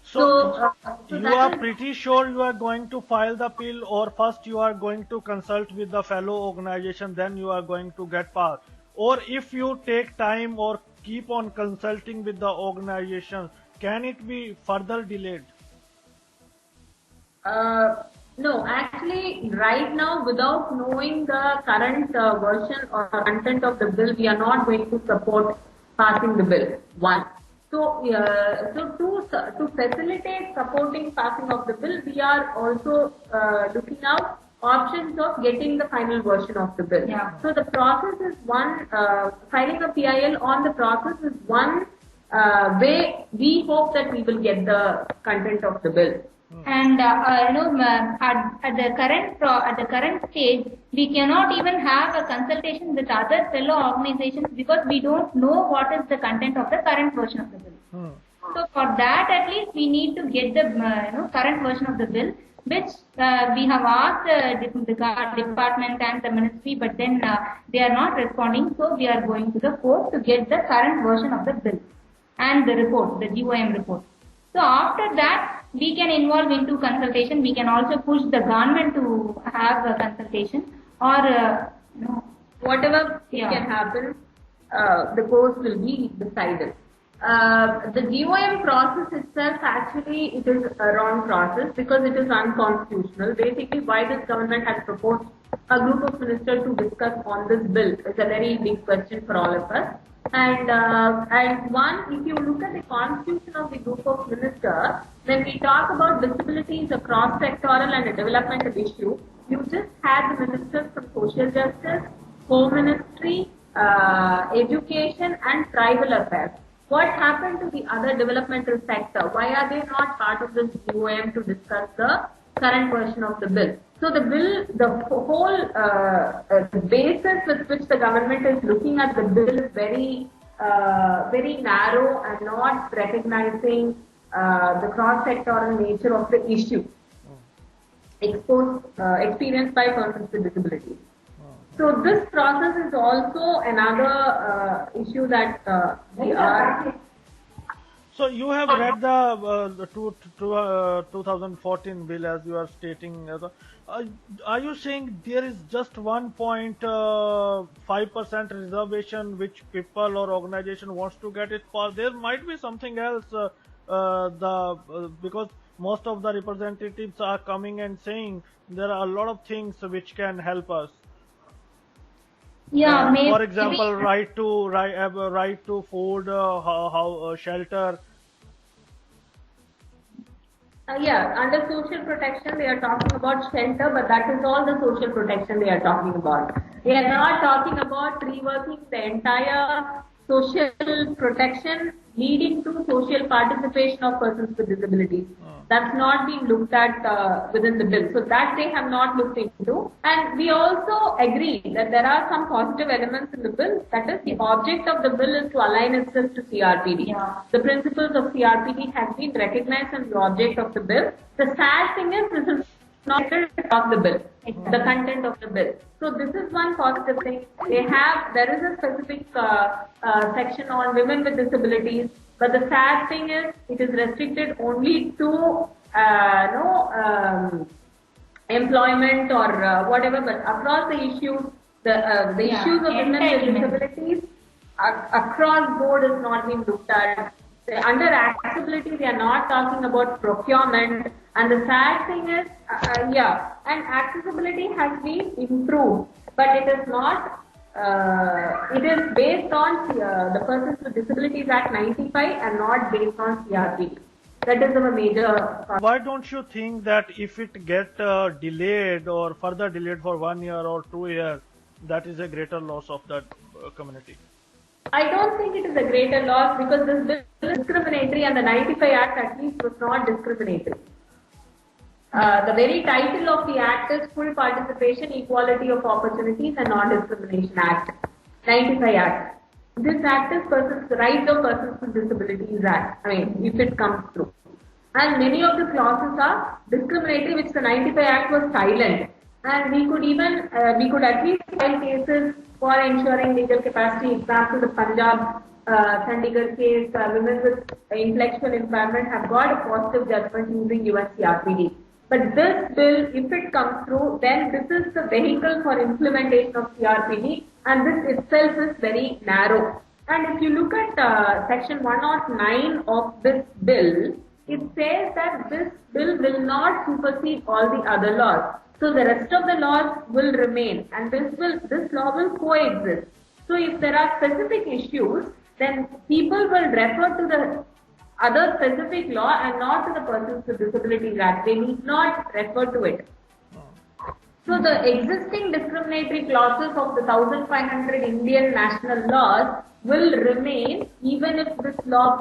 So you are pretty sure you are going to file the bill, or first you are going to consult with the fellow organization, then you are going to get passed? Or if you take time or keep on consulting with the organization, can it be further delayed? No, actually, right now, without knowing the current version or content of the bill, we are not going to support passing the bill. One. So to facilitate supporting passing of the bill, we are also looking out options of getting the final version of the bill. Yeah. So the process is one, filing a PIL on the process is one way we hope that we will get the content of the bill. And at the current stage, we cannot even have a consultation with other fellow organizations because we don't know what is the content of the current version of the bill. So for that, at least we need to get the current version of the bill, which we have asked the department and the ministry, but then they are not responding. So we are going to the court to get the current version of the bill and the report, the GOM report. So after that, we can involve into consultation. We can also push the government to have a consultation, or whatever can happen, the course will be decided. The GOM process itself, actually, it is a wrong process because it is unconstitutional. Basically, why this government has proposed a group of ministers to discuss on this bill is a very big question for all of us. And one, if you look at the constitution of the group of ministers, when we talk about disabilities, a cross-sectoral and a developmental issue, you just had the ministers from social justice, home ministry, education and tribal affairs. What happened to the other developmental sector? Why are they not part of this GOM to discuss the current version of the bill? So the bill, the whole basis with which the government is looking at the bill is very narrow and not recognizing the cross-sectoral nature of the issue experienced by persons with disabilities. So this process is also another issue that we are. So you have read the 2014 bill, as you are stating. Are you saying there is just 1.5% reservation which people or organization wants to get it for? There might be something else. Because most of the representatives are coming and saying there are a lot of things which can help us. Yeah, maybe. For example, right to food, shelter. Yeah, under social protection they are talking about shelter, but that is all the social protection they are talking about. They are not talking about reworking the entire social protection leading to social participation of persons with disabilities. That's not being looked at within the bill. So that they have not looked into. And we also agree that there are some positive elements in the bill. That is, the object of the bill is to align itself to CRPD. Yeah. The principles of CRPD have been recognized as the object of the bill. The sad thing is this is not of the bill, the content of the bill. So this is one positive thing. There is a specific section on women with disabilities, but the sad thing is it is restricted only to employment or whatever, but across the issues, the issues of women with disabilities across board is not being looked at. Under accessibility, they are not talking about procurement. And the sad thing is, and accessibility has been improved, but it is not. It is based on the Persons with Disabilities Act 95 and not based on CRPD. That is a major. Why don't you think that if it get delayed or further delayed for 1 year or 2 years, that is a greater loss of that community? I don't think it is a greater loss because this bill is discriminatory and the 95 Act at least was not discriminatory. The very title of the Act is Full Participation, Equality of Opportunities and Non-Discrimination Act, 95 Act. This Act is Rights of Persons with Disabilities Act, if it comes through. And many of the clauses are discriminatory, which the 95 Act was silent. And we could at least file cases for ensuring legal capacity. Example, the Punjab, Chandigarh case, women with intellectual impairment have got a positive judgment using UNCRPD. But this bill, if it comes through, then this is the vehicle for implementation of CRPD, and this itself is very narrow. And if you look at section 109 of this bill, it says that this bill will not supersede all the other laws. So the rest of the laws will remain, and this law will coexist. So if there are specific issues, then people will refer to the other specific law and not to the Persons with Disabilities Act. They need not refer to it. So the existing discriminatory clauses of the 1500 Indian national laws will remain even if this law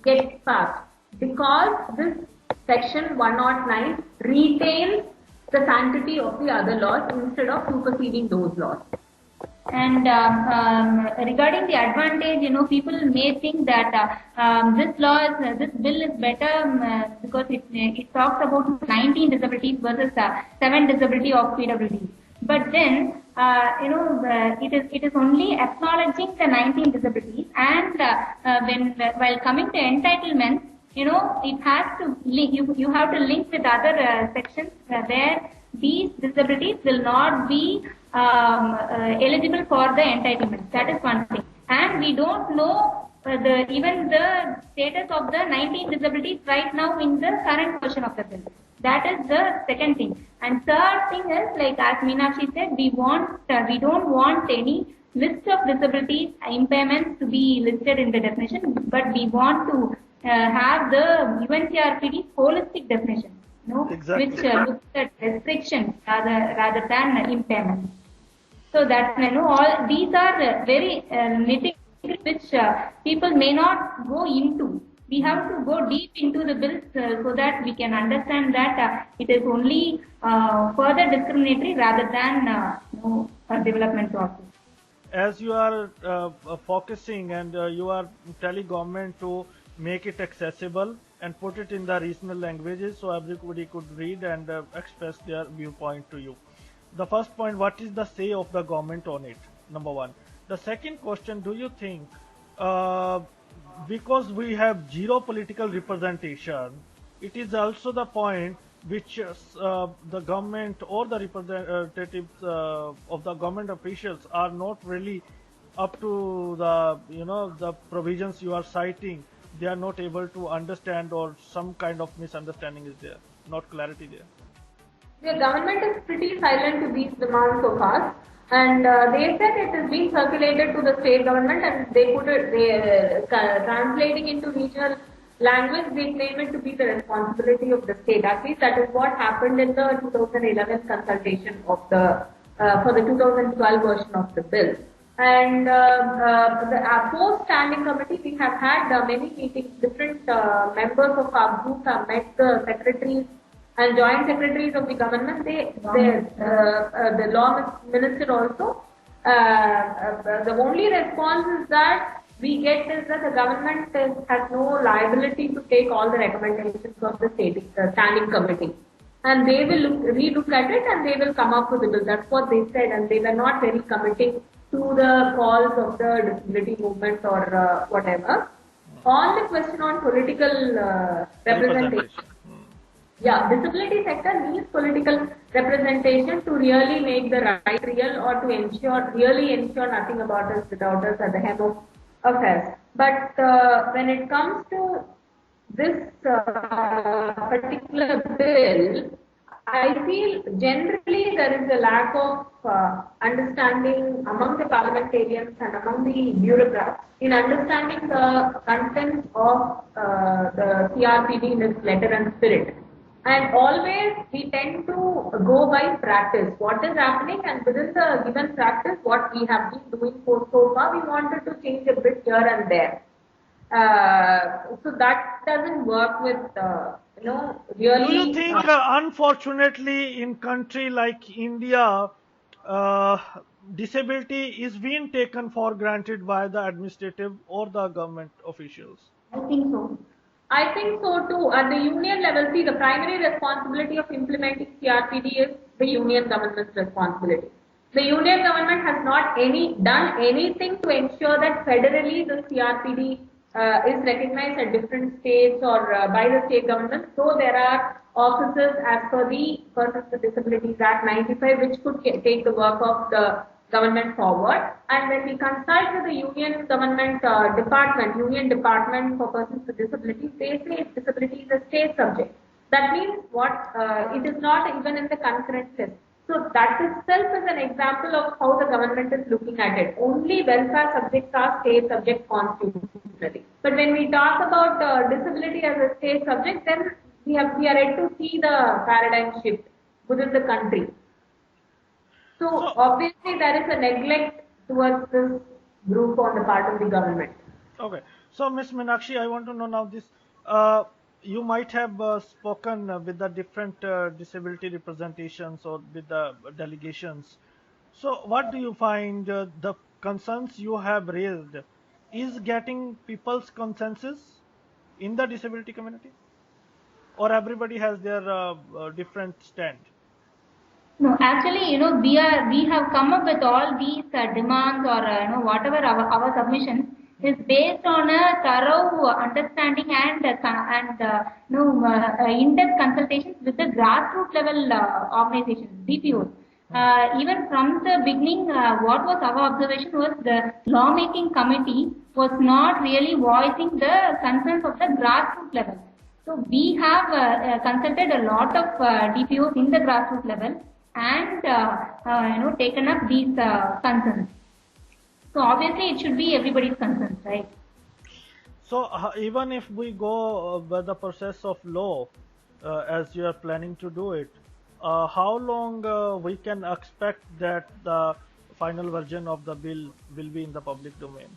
gets passed, because this section 109 retains the sanctity of the other laws instead of superseding those laws. And regarding the advantage, people may think that this bill is better because it talks about 19 disabilities versus 7 disability of PWD. But then, it is only acknowledging the 19 disabilities, and while coming to entitlements, it has to link. You have to link with other sections where these disabilities will not be eligible for the entitlement. That is one thing. And we don't know even the status of the 19 disabilities right now in the current version of the bill. That is the second thing. And third thing is, like as Meenakshi said, we don't want any list of disabilities, impairments to be listed in the definition, but we want to have the UNCRPD holistic definition, exactly. which looks at restrictions rather than impairments. So that all these are very nitty-gritty which people may not go into. We have to go deep into the bills so that we can understand that it is only further discriminatory rather than a development process. As you are focusing and you are telling government to make it accessible and put it in the regional languages so everybody could read and express their viewpoint to you. the first point, what is the say of the government on it? Number one. The second question, do you think, because we have zero political representation, it is also the point which the government or the representatives of the government officials are not really up to the the provisions you are citing. They are not able to understand, or some kind of misunderstanding is there, not clarity there. The government is pretty silent to these demands so far, and they said it is being circulated to the state government, and they put it, translating into regional language, they claim it to be the responsibility of the state. At least that is what happened in the 2011 consultation of the for the 2012 version of the bill. And the post-standing committee, we have had many meetings. Different members of our group have met the secretaries and joint secretaries of the government. The law minister also. The only response is that we get is that the government has no liability to take all the recommendations of the standing committee, and they will re-look at it and they will come up with a bill. That's what they said, and they were not very committing to the calls of the disability movement or whatever. On the question on political representation. Yeah, disability sector needs political representation to really make the right real, or to really ensure nothing about us without us at the helm of affairs. But when it comes to this particular bill, I feel generally there is a lack of understanding among the parliamentarians and among the bureaucrats in understanding the content of the CRPD in its letter and spirit. And always we tend to go by practice. What is happening, and within the given practice, what we have been doing so far, we wanted to change a bit here and there. So that doesn't work with, really. Do you think, unfortunately, in country like India, disability is being taken for granted by the administrative or the government officials? I think so. I think so too. At the union level, see, the primary responsibility of implementing CRPD is the union government's responsibility. The union government has not done anything to ensure that federally the CRPD is recognized at different states or by the state government. So there are offices as per the Persons with Disabilities Act 95 which could take the work of the government forward. And when we consult with the union government union department for persons with disabilities, they say disability is a state subject. That means it is not even in the concurrent list. So that itself is an example of how the government is looking at it. Only welfare subjects are state subjects constitutionally. But when we talk about disability as a state subject, then we are yet to see the paradigm shift within the country. So obviously there is a neglect towards this group on the part of the government. Okay. So Ms. Meenakshi, I want to know now this. You might have spoken with the different disability representations or with the delegations. So what do you find the concerns you have raised is getting people's consensus in the disability community? Or everybody has their different stand? No, actually, we have come up with all these demands or whatever our submissions is based on a thorough understanding and in-depth consultations with the grassroots level organizations, DPOs. Even from the beginning, what was our observation was the lawmaking committee was not really voicing the concerns of the grassroots level. So we have consulted a lot of DPOs in the grassroots level and taken up these concerns. So obviously it should be everybody's concerns, right? So even if we go by the process of law, as you are planning to do it, how long we can expect that the final version of the bill will be in the public domain?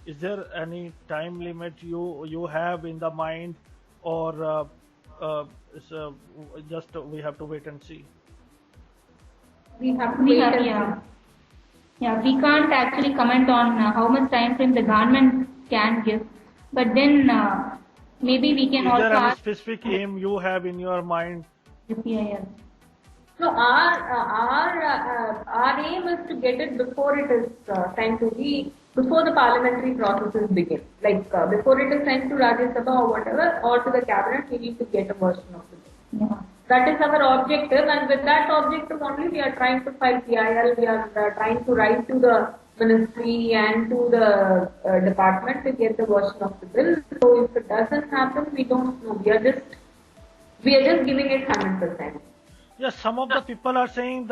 Is there any time limit you have in the mind, or just we have to wait and see? We have to wait and see. Yeah, we can't actually comment on how much time frame the government can give, but then maybe we can also. Is there any specific aim you have in your mind? UPIL. No, our aim is to get it before it is sent to before the parliamentary processes begin. Like before it is sent to Rajya Sabha or whatever, or to the cabinet, we need to get a version of it. Yeah. That is our objective, and with that objective only we are trying to file PIL. We are trying to write to the ministry and to the department to get the version of the bill. So if it doesn't happen, we don't know. We are just giving it 100%. Yes, some of the people are saying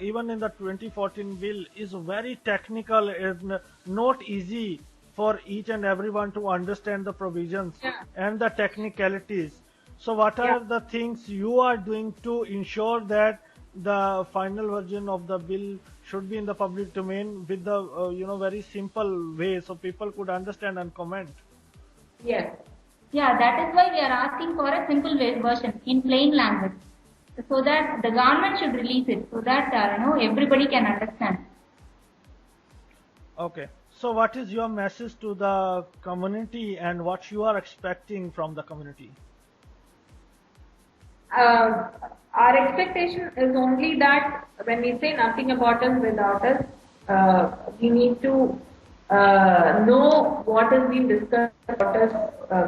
even in the 2014 bill is very technical and not easy for each and everyone to understand the provisions and the technicalities. So what are the things you are doing to ensure that the final version of the bill should be in the public domain with the very simple way so people could understand and comment? Yes. Yeah, that is why we are asking for a simple version in plain language, so that the government should release it, so that everybody can understand. Okay. So what is your message to the community and what you are expecting from the community? Our expectation is only that when we say nothing about us without us, we need to know what has been discussed about us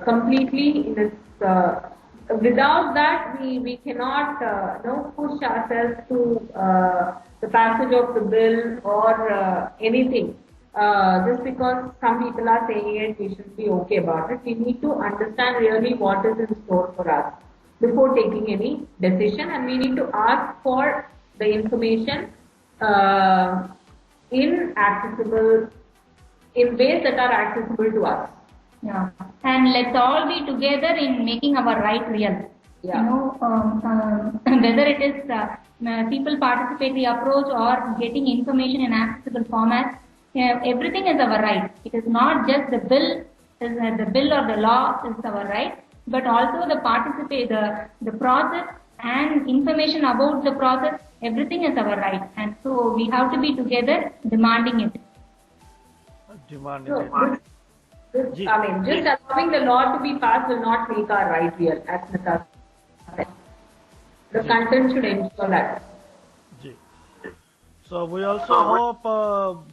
completely in its without that, we cannot push ourselves to the passage of the bill or anything. Just because some people are saying it, we should be okay about it. We need to understand really what is in store for us before taking any decision, and we need to ask for the information in ways that are accessible to us. Yeah, and let's all be together in making our right real. Yeah. Whether it is people participatory approach or getting information in accessible format, everything is our right. It is not just the bill or the law is our right, but also the process and information about the process. Everything is our right, and so we have to be together demanding it. Just allowing the law to be passed will not make our right real, as Nita said. The content should ensure that. So we also hope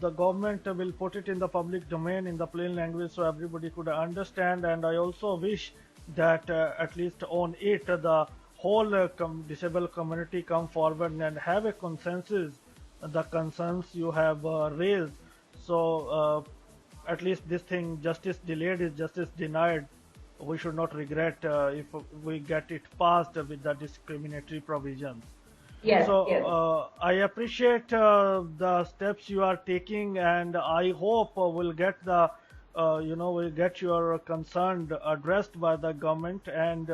the government will put it in the public domain in the plain language so everybody could understand, and I also wish that at least on it the whole disabled community come forward and have a consensus the concerns you have raised. So at least this thing, justice delayed is justice denied. We should not regret if we get it passed with the discriminatory provisions. Yes. So yes. I appreciate the steps you are taking, and I hope we'll get we'll get your concern addressed by the government, and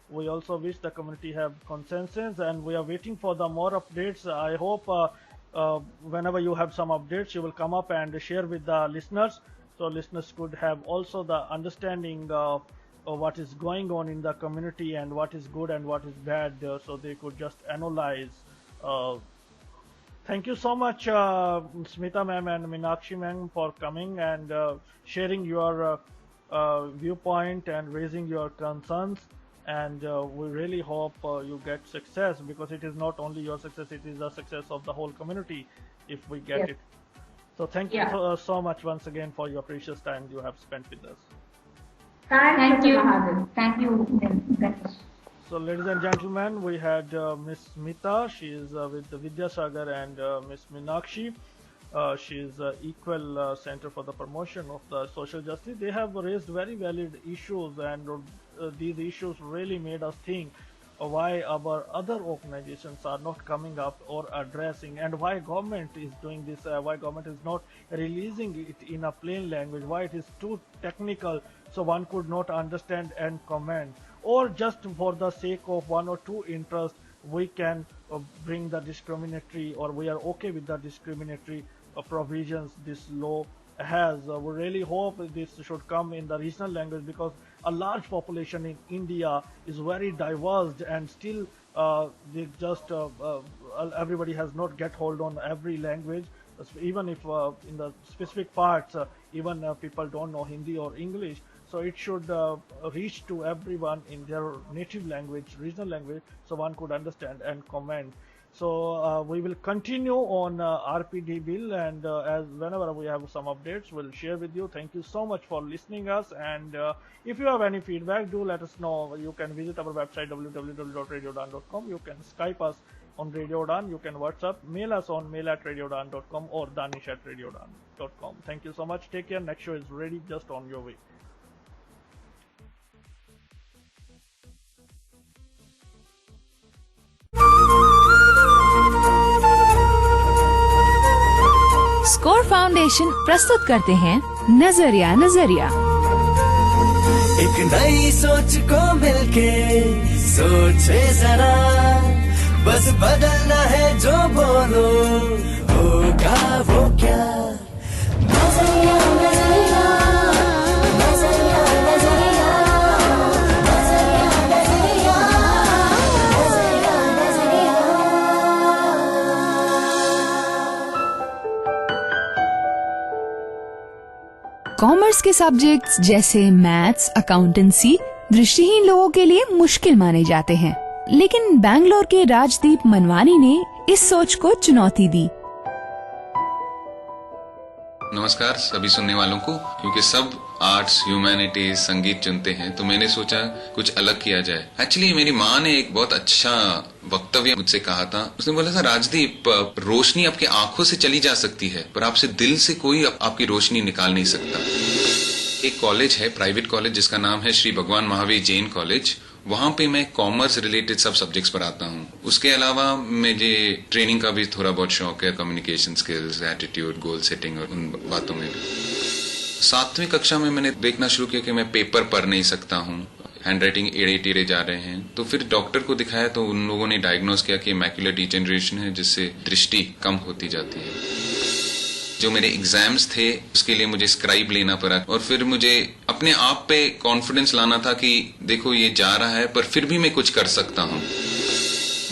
we also wish the community have consensus, and we are waiting for the more updates. I hope whenever you have some updates, you will come up and share with the listeners, so listeners could have also the understanding of what is going on in the community and what is good and what is bad, so they could just analyze. Thank you so much, Smita ma'am and Meenakshi ma'am, for coming and sharing your viewpoint and raising your concerns. And we really hope you get success, because it is not only your success, it is the success of the whole community if we get it. So thank you so much once again for your precious time you have spent with us. Thank you. Thank you, Danish. So ladies and gentlemen, we had Miss Smita. She is with the Vidyasagar, and Miss Meenakshi. She is Equal Center for the Promotion of the Social Justice. They have raised very valid issues, and these issues really made us think why our other organizations are not coming up or addressing, and why government is doing this, why government is not releasing it in a plain language, why it is too technical so one could not understand and comment, or just for the sake of one or two interests we can bring the discriminatory, or we are okay with the discriminatory provisions this law has. We really hope this should come in the regional language, because a large population in India is very diverse, and still they just everybody has not get hold on every language, even if in the specific parts even people don't know Hindi or English. So it should reach to everyone in their native language, regional language, so one could understand and comment. So we will continue on RPD bill, and as whenever we have some updates, we'll share with you. Thank you so much for listening us, and if you have any feedback, do let us know. You can visit our website www.radioudaan.com. You can Skype us on Radioudaan. You can WhatsApp, mail us on mail@radioudaan.com or danish@radioudaan.com. Thank you so much. Take care. Next show is ready, just on your way. Score foundation प्रस्तुत करते हैं नजरिया नजरिया। एक नई सोच को मिलके सोचे जरा, बस बदलना है जो बोलो होगा वो क्या। नजरिया नजरिया नजरिया नजरिया नजरिया नजरिया नजरिया नजरिया। कॉमर्स के सब्जेक्ट्स जैसे मैथ्स, अकाउंटेंसी दृष्टिहीन लोगों के लिए मुश्किल माने जाते हैं, लेकिन बैंगलोर के राजदीप मनवानी ने इस सोच को चुनौती दी। नमस्कार सभी सुनने वालों को। क्योंकि सब आर्ट्स, ह्यूमैनिटीज, संगीत चुनते हैं, तो मैंने सोचा कुछ अलग किया जाए। एक्चुअली मेरी माँ ने एक बहुत अच्छा वक्तव्य मुझसे कहा था। उसने बोला था, राजदीप, रोशनी आपकी आंखों से चली जा सकती है, पर आपसे दिल से कोई आपकी रोशनी निकाल नहीं सकता। एक कॉलेज है, प्राइवेट कॉलेज, जिसका नाम है श्री भगवान महावीर जैन कॉलेज। वहां पे मैं कॉमर्स रिलेटेड सब सब्जेक्ट्स पढ़ाता हूँ। उसके अलावा मुझे ट्रेनिंग का भी थोड़ा बहुत शौक है, communication skills, attitude, goal setting और उन बातों में भी। 7वीं कक्षा में मैंने देखना शुरू किया कि मैं पेपर पढ़ नहीं सकता हूँ, हैंड राइटिंग एड़े टेढ़े जा रहे हैं। तो फिर डॉक्टर को दिखाया तो उन लोगों ने डायग्नोज किया कि मैक्यूलर डिजेनरेशन है, जिससे दृष्टि कम होती जाती है। जो मेरे एग्जाम्स थे उसके लिए मुझे स्क्राइब लेना पड़ा, और फिर मुझे अपने आप पे कॉन्फिडेंस लाना था कि देखो ये जा रहा है पर फिर भी मैं कुछ कर सकता हूँ।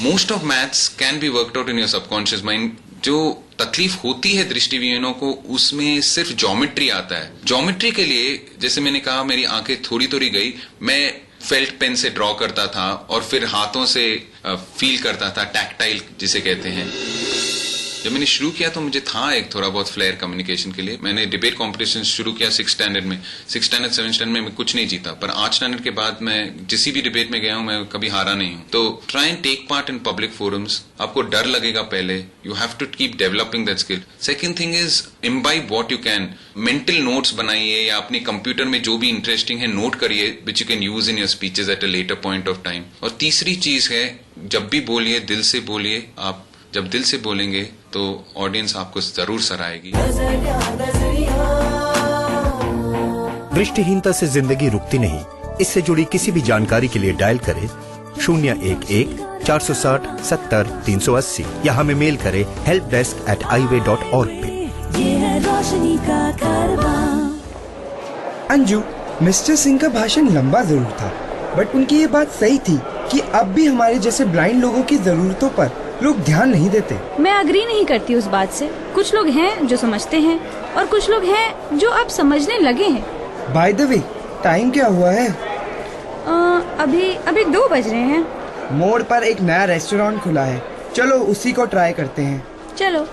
Most of maths can be worked out in your subconscious mind. जो तकलीफ होती है दृष्टिहीनों को, उसमें सिर्फ ज्योमेट्री आता है। ज्योमेट्री के लिए, जैसे मैंने कहा, मेरी आंखें थोड़ी थोड़ी गई। मैं फेल्ट पेन से ड्रॉ करता था और फिर हाथों से फील करता था, टैक्टाइल जिसे कहते हैं। जब मैंने शुरू किया तो मुझे था एक थोड़ा बहुत फ्लेयर कम्युनिकेशन के लिए। मैंने डिबेट कॉम्पिटिशन शुरू किया 6th स्टैंडर्ड में। 6th स्टैंडर्ड 7th स्टैंडर्ड में मैं कुछ नहीं जीता, पर 8th स्टैंडर्ड के बाद मैं जिस भी डिबेट में गया हूं मैं कभी हारा नहीं हूं। तो try and take part in public forums. आपको डर लगेगा पहले, you have to keep developing that skill. Second thing is imbibe what you can. Mental notes बनाइए या अपने कंप्यूटर में जो भी इंटरेस्टिंग है नोट करिए, which you can use in your speeches at a later point of time. और तीसरी चीज है, जब भी बोलिए दिल से बोलिए। आप जब दिल से बोलेंगे तो ऑडियंस आपको जरूर सराहेगी। दृष्टिहीनता से जिंदगी रुकती नहीं। इससे जुड़ी किसी भी जानकारी के लिए डायल करें 011-460-70-380 या हमें मेल करें helpdesk@highway.org पे। ये है रोशनी का कारवां। अंजू, मिस्टर सिंह का भाषण लंबा जरूर था, बट उनकी ये बात सही थी कि अब भी हमारे जैसे ब्लाइंड लोगों की जरूरतों पर लोग ध्यान नहीं देते। मैं अग्री नहीं करती उस बात से। कुछ लोग हैं जो समझते हैं और कुछ लोग हैं जो अब समझने लगे हैं। बाय द वे, टाइम क्या हुआ है? अभी 2 बज रहे हैं। मोड़ पर एक नया रेस्टोरेंट खुला है, चलो उसी को ट्राई करते हैं। चलो।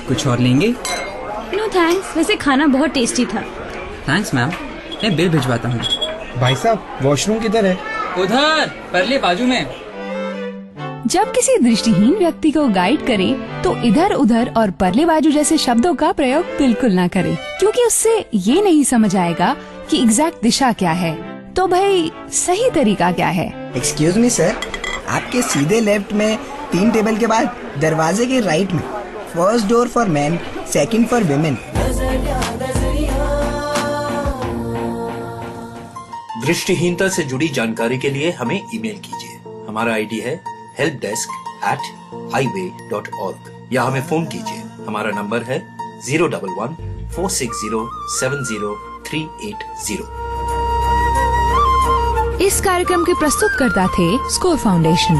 कुछ और लेंगे? नो थैंक्स, वैसे खाना बहुत टेस्टी था। थैंक्स मैम, मैं बिल भिजवाता हूँ। भाई साहब, वॉशरूम किधर है? उधर परले बाजू में। जब किसी दृष्टिहीन व्यक्ति को गाइड करें तो इधर उधर और परले बाजू जैसे शब्दों का प्रयोग बिल्कुल ना करें, क्योंकि उससे ये नहीं समझ आएगा कि एग्जैक्ट दिशा क्या है। तो भाई सही तरीका क्या है? एक्सक्यूज मी सर, आपके सीधे लेफ्ट में 3 टेबल के बाद दरवाजे के राइट में first door for man, second for women. दृष्टिहीनता से जुड़ी जानकारी के लिए हमें ईमेल कीजिए। हमारा आईडी है helpdesk@highway.org या हमें फोन कीजिए। हमारा नंबर है 011-460-70-380। इस कार्यक्रम के प्रस्तुतकर्ता थे स्कोर फाउंडेशन।